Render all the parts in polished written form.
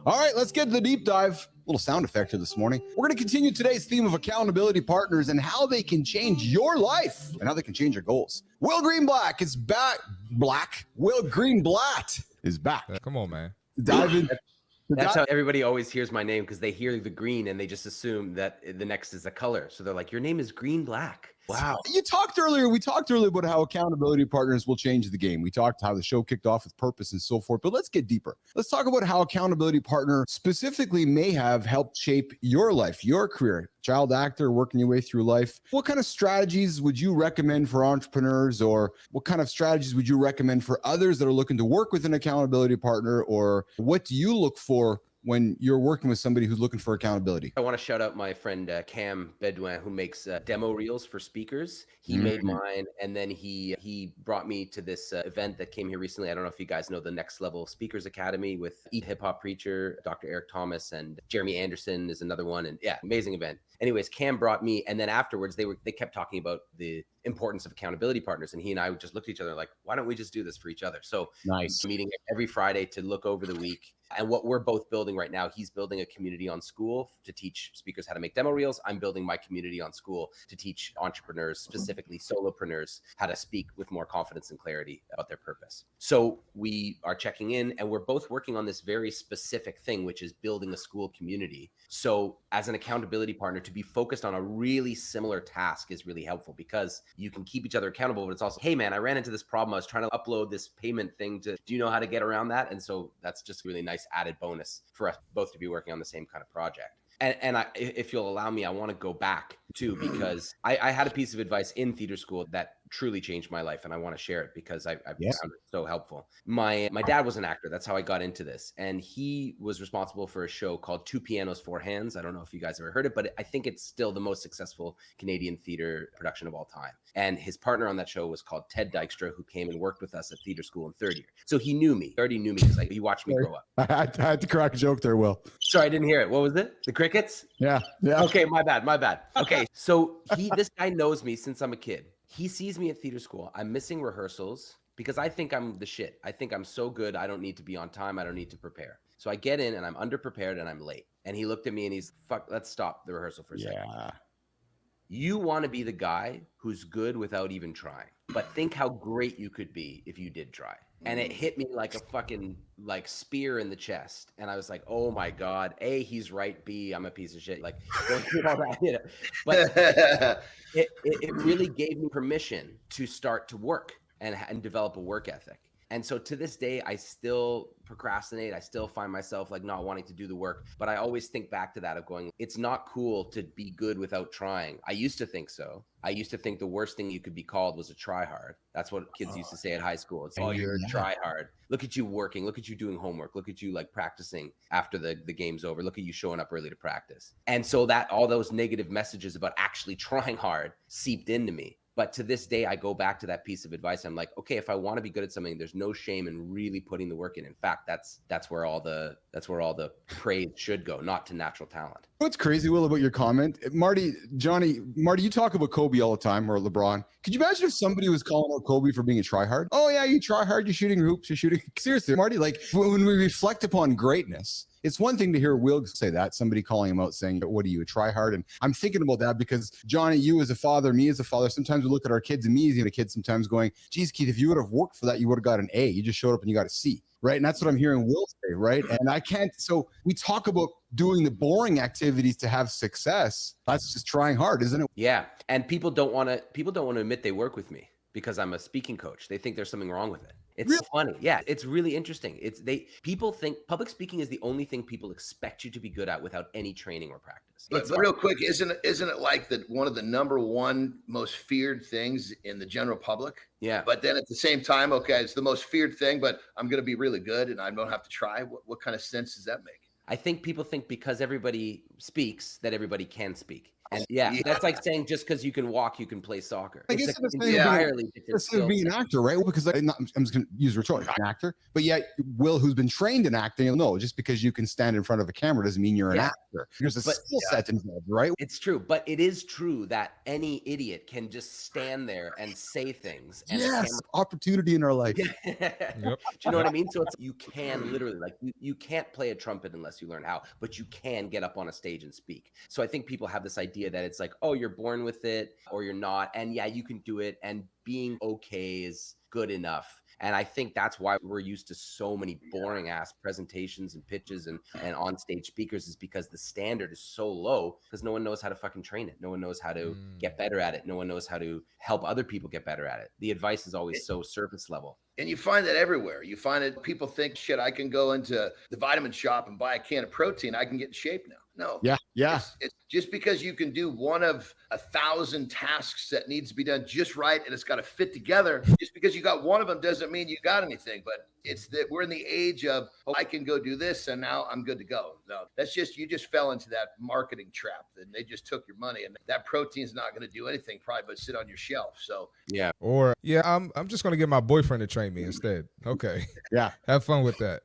All right, let's get to the deep dive. A little sound effect here this morning. We're going to continue today's theme of accountability partners and how they can change your life and how they can change your goals. Will Greenblatt is back. Will Greenblatt is back. Come on, man. Dive in. That's how everybody always hears my name, because they hear the green and they just assume that the next is a color. So they're like, your name is Greenblatt. Wow. We talked earlier about how accountability partners will change the game. We talked how the show kicked off with purpose and so forth, but let's get deeper. Let's talk about how accountability partner specifically may have helped shape your life, your career. Child actor, working your way through life. What kind of strategies would you recommend for entrepreneurs, or what kind of strategies would you recommend for others that are looking to work with an accountability partner, or what do you look for when you're working with somebody who's looking for accountability? I want to shout out my friend Cam Bedouin, who makes demo reels for speakers. He made mine, and then he brought me to this event that came here recently. I don't know if you guys know the Next Level Speakers Academy with Hip Hop Preacher, Dr. Eric Thomas, and Jeremy Anderson is another one. And yeah, amazing event. Anyways, Cam brought me, and then afterwards they kept talking about the importance of accountability partners, and he and I just looked at each other like, why don't we just do this for each other? So nice. Meeting every Friday to look over the week. And what we're both building right now, he's building a community on School to teach speakers how to make demo reels. I'm building my community on School to teach entrepreneurs, specifically solopreneurs, how to speak with more confidence and clarity about their purpose. So we are checking in, and we're both working on this very specific thing, which is building a School community. So as an accountability partner, to be focused on a really similar task is really helpful, because you can keep each other accountable, but it's also, hey man, I ran into this problem. I was trying to upload this payment thing do you know how to get around that? And so that's just really nice added bonus for us both to be working on the same kind of project. And if you'll allow me, I want to go back too, because I had a piece of advice in theater school that truly changed my life, and I want to share it because I found it so helpful. My dad was an actor. That's how I got into this. And he was responsible for a show called Two Pianos, Four Hands. I don't know if you guys ever heard it, but I think it's still the most successful Canadian theater production of all time. And his partner on that show was called Ted Dykstra, who came and worked with us at theater school in third year. So he knew me. He already knew me because he watched me grow up. I had to crack a joke there, Will. Sorry, I didn't hear it. What was it? The crickets? Yeah. Okay, my bad. Okay, so this guy knows me since I'm a kid. He sees me at theater school. I'm missing rehearsals because I think I'm the shit. I think I'm so good. I don't need to be on time. I don't need to prepare. So I get in and I'm underprepared and I'm late. And he looked at me and he's, fuck, let's stop the rehearsal for a second. You want to be the guy who's good without even trying, but think how great you could be if you did try. And it hit me like a fucking spear in the chest. And I was like, oh my God, A, he's right. B, I'm a piece of shit. Like, don't do all that, you know? But it really gave me permission to start to work and develop a work ethic. And so to this day, I still procrastinate. I still find myself not wanting to do the work, but I always think back to that of going, it's not cool to be good without trying. I used to think so. I used to think the worst thing you could be called was a try hard. That's what kids used to say at high school. It's, oh, you're a try hard. Look at you working. Look at you doing homework. Look at you practicing after the game's over. Look at you showing up early to practice. And so that all those negative messages about actually trying hard seeped into me. But to this day, I go back to that piece of advice. I'm like, okay, if I want to be good at something, there's no shame in really putting the work in. In fact, that's where all the praise should go, not to natural talent. What's crazy, Will, about your comment, Marty, you talk about Kobe all the time, or LeBron. Could you imagine if somebody was calling out Kobe for being a tryhard? Oh yeah, you try hard, you're shooting hoops, you're shooting. Seriously, Marty, when we reflect upon greatness, it's one thing to hear Will say that, somebody calling him out saying, what are you, a tryhard? And I'm thinking about that because, Johnny, you as a father, me as a father, sometimes we look at our kids, and me as a kid sometimes going, geez, Keith, if you would have worked for that, you would have got an A. You just showed up and you got a C, right? And that's what I'm hearing Will say, right? And I can't, so we talk about doing the boring activities to have success. That's just trying hard, isn't it? Yeah, and people don't want to admit they work with me because I'm a speaking coach. They think there's something wrong with it. It's really funny. Yeah, it's really interesting. People think public speaking is the only thing people expect you to be good at without any training or practice. But real quick, isn't it like one of the number one most feared things in the general public? Yeah. But then at the same time, okay, it's the most feared thing, but I'm going to be really good and I don't have to try. What kind of sense does that make? I think people think because everybody speaks that everybody can speak. And that's like saying just because you can walk, you can play soccer. I It's guess an it's the same entirely different Instead skill of being an set. actor, right? Because I'm just going to use rhetoric, I'm an actor, but yet Will, who's been trained in acting, no, just because you can stand in front of a camera doesn't mean you're an actor. There's a skill set involved, right? It's true, but it is true that any idiot can just stand there and say things. And Opportunity in our life. Do you know what I mean? So it's you can literally like you can't play a trumpet unless you learn how, but you can get up on a stage and speak. So I think people have this idea that it's like, oh, you're born with it or you're not, and yeah, you can do it, and being okay is good enough. And I think that's why we're used to so many boring ass presentations and pitches and on stage speakers, is because the standard is so low because no one knows how to fucking train it. No one knows how to get better at it. No one knows how to help other people get better at it. The advice is always so surface level. And you find that everywhere. You find it, people think, shit, I can go into the vitamin shop and buy a can of protein. I can get in shape now. No. Yeah. It's just because you can do one of 1,000 tasks that needs to be done just right and it's got to fit together. Just because you got one of them doesn't mean you got anything. But it's that we're in the age of, oh, I can go do this and now I'm good to go. No, that's just, you just fell into that marketing trap. And they just took your money, and that protein's not going to do anything probably but sit on your shelf. So I'm just going to get my boyfriend to train me instead. Okay. Yeah. Have fun with that.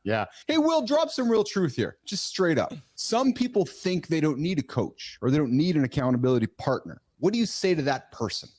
Yeah. Hey, Will, drop some real truth here. Just straight up. Some people think they don't need a coach or they don't need an accountability partner. What do you say to that person?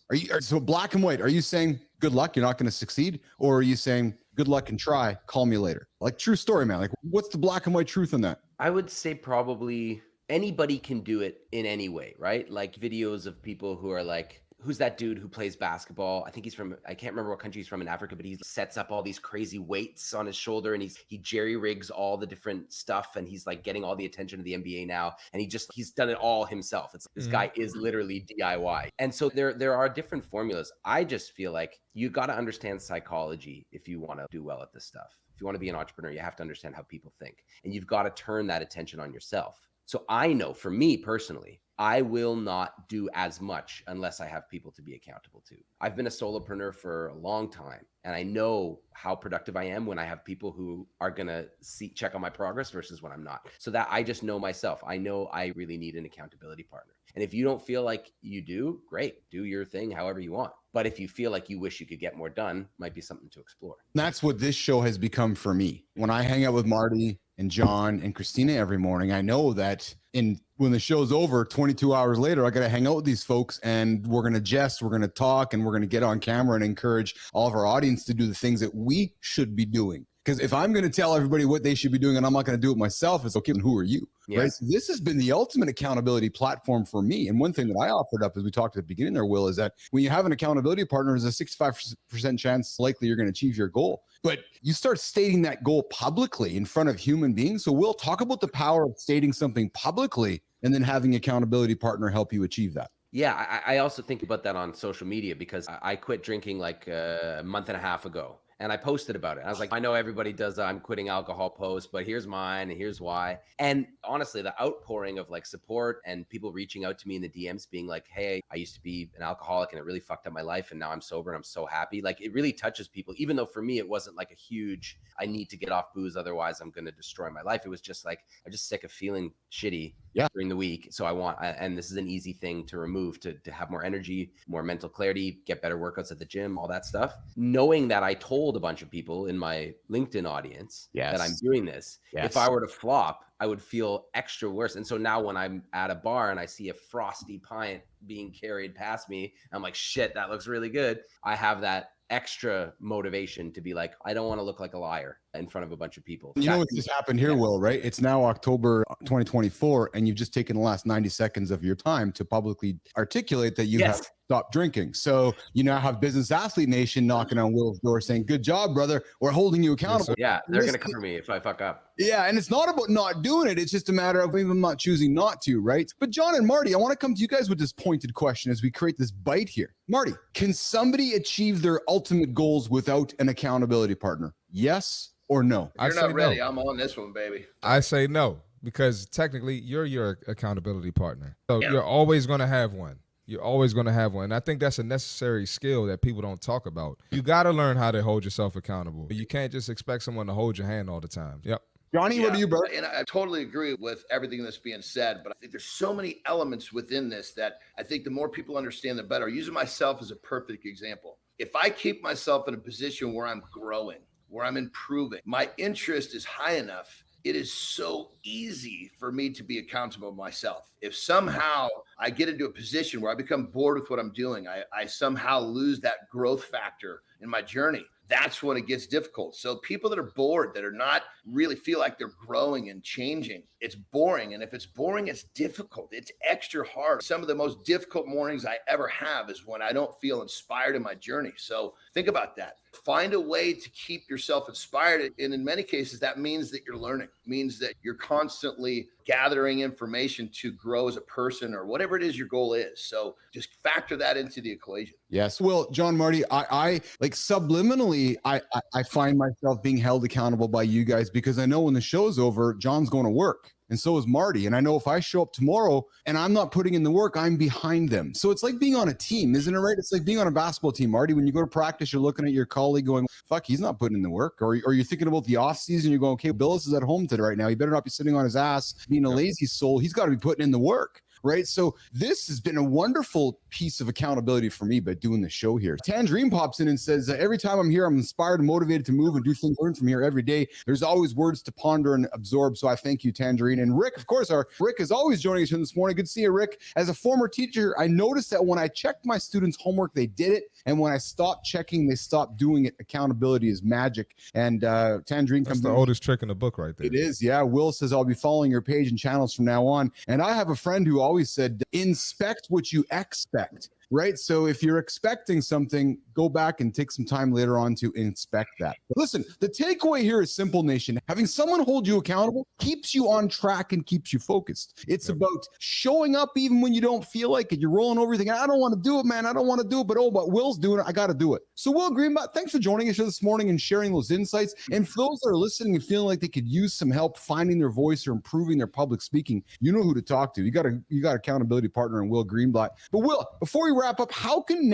So black and white, are you saying good luck, you're not going to succeed? Or are you saying good luck and try, call me later? Like, true story, man. Like, what's the black and white truth on that? I would say probably anybody can do it in any way, right? Like videos of people who are like, who's that dude who plays basketball? I think he's from, I can't remember what country he's from in Africa, but he sets up all these crazy weights on his shoulder and he jerry rigs all the different stuff. And he's like getting all the attention of the NBA now. And he's done it all himself. This guy is literally DIY. And so there are different formulas. I just feel like you got to understand psychology if you want to do well at this stuff. If you want to be an entrepreneur, you have to understand how people think, and you've got to turn that attention on yourself. So I know for me personally, I will not do as much unless I have people to be accountable to. I've been a solopreneur for a long time, and I know how productive I am when I have people who are going to check on my progress versus when I'm not. So that I just know myself. I know I really need an accountability partner. And if you don't feel like you do, great, do your thing however you want. But if you feel like you wish you could get more done, might be something to explore. That's what this show has become for me. When I hang out with Marty and John and Christina every morning, I know that when the show's over, 22 hours later, I got to hang out with these folks, and we're going to jest, we're going to talk, and we're going to get on camera and encourage all of our audience to do the things that we should be doing. Because if I'm going to tell everybody what they should be doing and I'm not going to do it myself, it's okay. And who are you? Yeah. Right. So this has been the ultimate accountability platform for me. And one thing that I offered up, as we talked at the beginning there, Will, is that when you have an accountability partner, there's a 65% chance likely you're going to achieve your goal. But you start stating that goal publicly in front of human beings. So we'll talk about the power of stating something publicly and then having an accountability partner help you achieve that. Yeah, I also think about that on social media, because I quit drinking like a month and a half ago. And I posted about it. I was like, I know everybody does I'm quitting alcohol post, but here's mine and here's why. And honestly, the outpouring of like support and people reaching out to me in the DMs being like, hey, I used to be an alcoholic and it really fucked up my life, and now I'm sober and I'm so happy. Like, it really touches people, even though for me, it wasn't like a huge, I need to get off booze, otherwise I'm going to destroy my life. It was just like, I'm just sick of feeling shitty during the week. So and this is an easy thing to remove to have more energy, more mental clarity, get better workouts at the gym, all that stuff. Knowing that I told a bunch of people in my LinkedIn audience that I'm doing this, if I were to flop, I would feel extra worse. And so now when I'm at a bar and I see a frosty pint being carried past me, I'm like, shit, that looks really good. I have that extra motivation to be like, I don't want to look like a liar in front of a bunch of people. You know what's just happened here, Will, right? It's now October 2024, and you've just taken the last 90 seconds of your time to publicly articulate that you have stopped drinking. So you now have Business Athlete Nation knocking on Will's door saying, good job, brother. We're holding you accountable. Yeah, they're going to cover me if I fuck up. Yeah, and it's not about not doing it. It's just a matter of even not choosing not to, right? But John and Marty, I want to come to you guys with this pointed question as we create this bite here. Marty, can somebody achieve their ultimate goals without an accountability partner? Yes or no? You're not ready. No. I'm on this one, baby. I say no, because technically you're your accountability partner. So you're always going to have one. You're always going to have one. And I think that's a necessary skill that people don't talk about. You got to learn how to hold yourself accountable. You can't just expect someone to hold your hand all the time. Yep. Johnny, what do you, brother? And I totally agree with everything that's being said, but I think there's so many elements within this that I think the more people understand, the better. Using myself as a perfect example. If I keep myself in a position where I'm growing, where I'm improving, my interest is high enough, it is so easy for me to be accountable to myself. If somehow I get into a position where I become bored with what I'm doing, I somehow lose that growth factor in my journey, that's when it gets difficult. So people that are bored, that are not really feel like they're growing and changing, it's boring. And if it's boring, it's difficult. It's extra hard. Some of the most difficult mornings I ever have is when I don't feel inspired in my journey. So think about that. Find a way to keep yourself inspired. And in many cases, that means that you're learning, means that you're constantly gathering information to grow as a person or whatever it is your goal is. So just factor that into the equation. Yes. Well, John, Marty, I like subliminally, I find myself being held accountable by you guys because I know when the show's over, John's going to work. And so is Marty. And I know if I show up tomorrow and I'm not putting in the work, I'm behind them. So it's like being on a team, isn't it right? It's like being on a basketball team, Marty. When you go to practice, you're looking at your colleague going, fuck, he's not putting in the work. Or you're thinking about the off season. You're going, okay, Billis is at home today right now. He better not be sitting on his ass being a lazy soul. He's got to be putting in the work. Right. So this has been a wonderful piece of accountability for me by doing the show here. Tangerine pops in and says, every time I'm here, I'm inspired and motivated to move and do things, learn from here every day. There's always words to ponder and absorb. So I thank you, Tangerine. And Rick, of course, our Rick is always joining us here this morning. Good to see you, Rick. As a former teacher, I noticed that when I checked my students' homework, they did it. And when I stopped checking, they stopped doing it. Accountability is magic. And Tangerine comes in. That's the oldest trick in the book right there. It is. Yeah. Will says, I'll be following your page and channels from now on. And I have a friend who always said, inspect what you expect. Right. So if you're expecting something, go back and take some time later on to inspect that. But listen, the takeaway here is simple, nation. Having someone hold you accountable keeps you on track and keeps you focused. It's about showing up even when you don't feel like it. You're rolling over, thinking, I don't want to do it, man. I don't want to do it. But Will's doing it. I got to do it. So Will Greenblatt, thanks for joining us here this morning and sharing those insights. And for those that are listening and feeling like they could use some help finding their voice or improving their public speaking, you know who to talk to. You got accountability partner in Will Greenblatt. But Will, before we wrap up, how can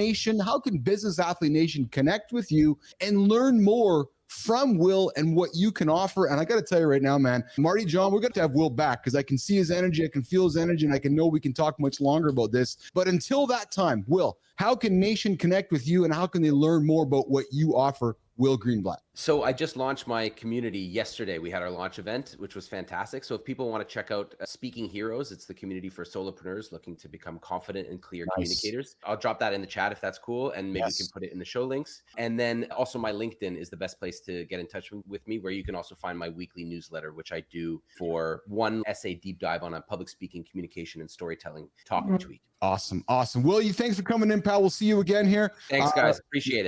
Business Athlete Nation connect with you and learn more from Will and what you can offer? And I got to tell you right now, man, Marty, John, we're going to have Will back because I can see his energy, I can feel his energy, and I can know we can talk much longer about this. But until that time, Will, how can Nation connect with you and how can they learn more about what you offer, Will Greenblatt? So I just launched my community yesterday. We had our launch event, which was fantastic. So if people want to check out Speaking Heroes, it's the community for solopreneurs looking to become confident and clear communicators. I'll drop that in the chat if that's cool. And maybe you can put it in the show links. And then also my LinkedIn is the best place to get in touch with me, where you can also find my weekly newsletter, which I do for one essay deep dive on a public speaking, communication, and storytelling topic each week. Awesome. Will, thanks for coming in, pal. We'll see you again here. Thanks, guys. Appreciate it.